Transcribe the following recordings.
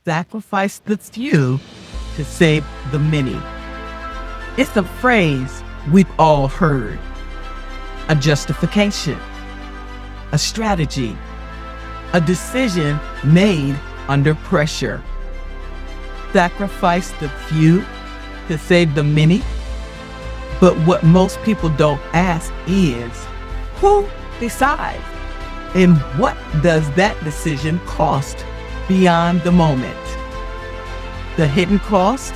sacrifice the few to save the many. It's a phrase we've all heard, a justification, a strategy, a decision made under pressure. Sacrifice the few to save the many. But what most people don't ask is, who decides? And what does that decision cost beyond the moment? The hidden cost?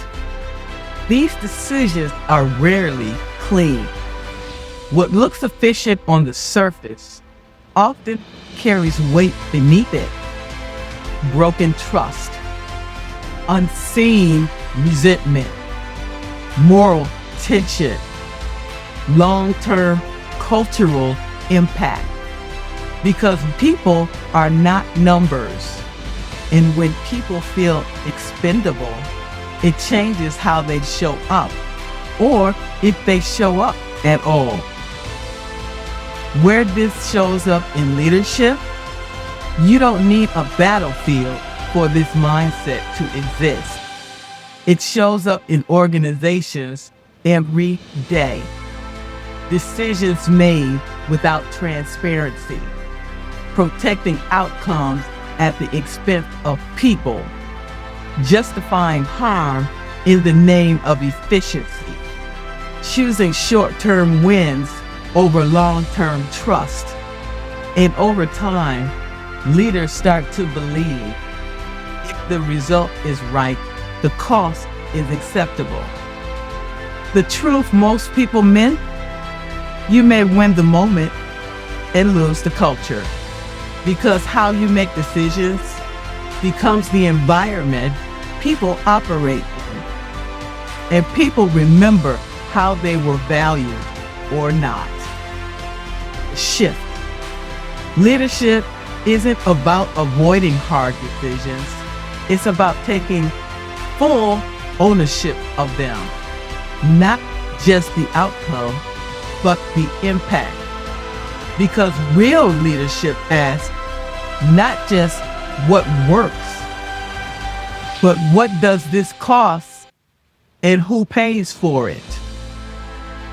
These decisions are rarely clean. What looks efficient on the surface often carries weight beneath it. Broken trust, unseen resentment, moral tension, long-term cultural impact. Because people are not numbers. And when people feel expendable, it changes how they show up, or if they show up at all. Where this shows up in leadership, you don't need a battlefield for this mindset to exist. It shows up in organizations every day. Decisions made without transparency, protecting outcomes at the expense of people, justifying harm in the name of efficiency, choosing short-term wins over long-term trust. And over time, leaders start to believe if the result is right, the cost is acceptable. The truth most people meant, you may win the moment and lose the culture. Because how you make decisions becomes the environment people operate in. And people remember how they were valued or not. Shift. Leadership isn't about avoiding hard decisions. It's about taking full ownership of them. Not just the outcome, but the impact. Because real leadership asks not just what works, but what does this cost and who pays for it?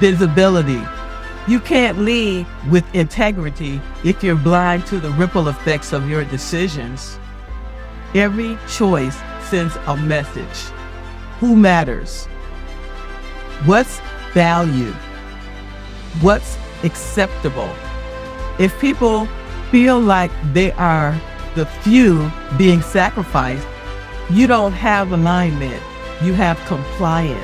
Visibility. You can't lead with integrity if you're blind to the ripple effects of your decisions. Every choice sends a message. Who matters? What's valued? What's acceptable? If people feel like they are the few being sacrificed, you don't have alignment, you have compliance.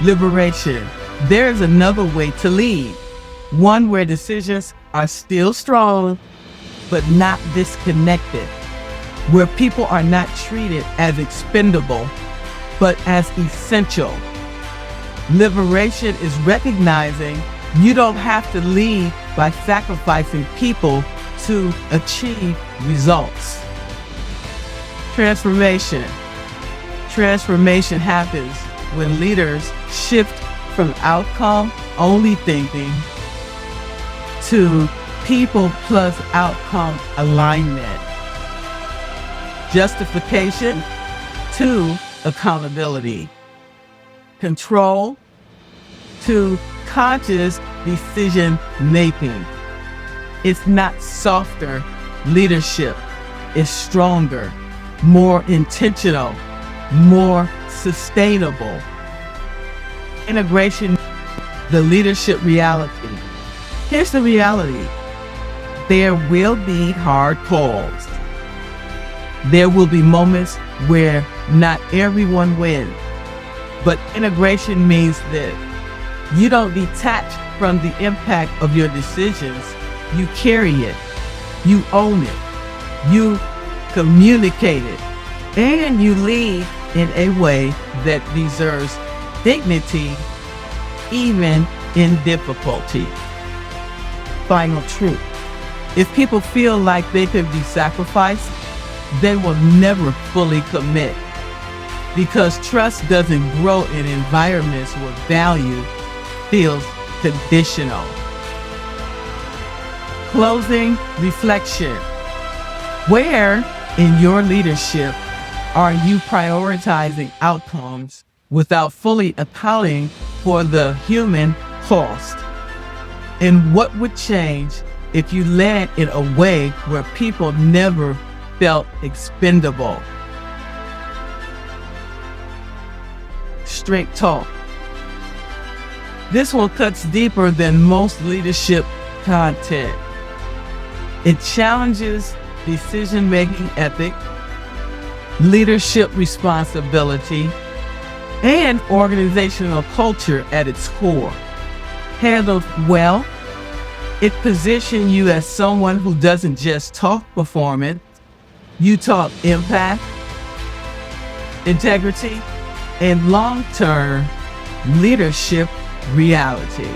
Liberation. There's another way to lead, one where decisions are still strong, but not disconnected, where people are not treated as expendable, but as essential. Liberation is recognizing you don't have to lead by sacrificing people to achieve results. Transformation. Transformation happens when leaders shift from outcome-only thinking to people plus outcome alignment. Justification to accountability. Control to conscious decision making. It's not softer leadership, it's stronger, more intentional, more sustainable. Integration, the leadership reality. Here's the reality. There will be hard calls. There will be moments where not everyone wins. But integration means that you don't detach from the impact of your decisions. You carry it. You own it. You communicate it. And you lead in a way that deserves dignity, even in difficulty. Final truth. If people feel like they can be sacrificed, they will never fully commit. Because trust doesn't grow in environments where value feels conditional. Closing reflection. Where in your leadership are you prioritizing outcomes without fully accounting for the human cost? And what would change if you led in a way where people never felt expendable? Straight talk. This one cuts deeper than most leadership content. It challenges decision-making ethic, leadership responsibility, and organizational culture at its core. Handled well, it positions you as someone who doesn't just talk performance, you talk impact, integrity, and long-term leadership reality.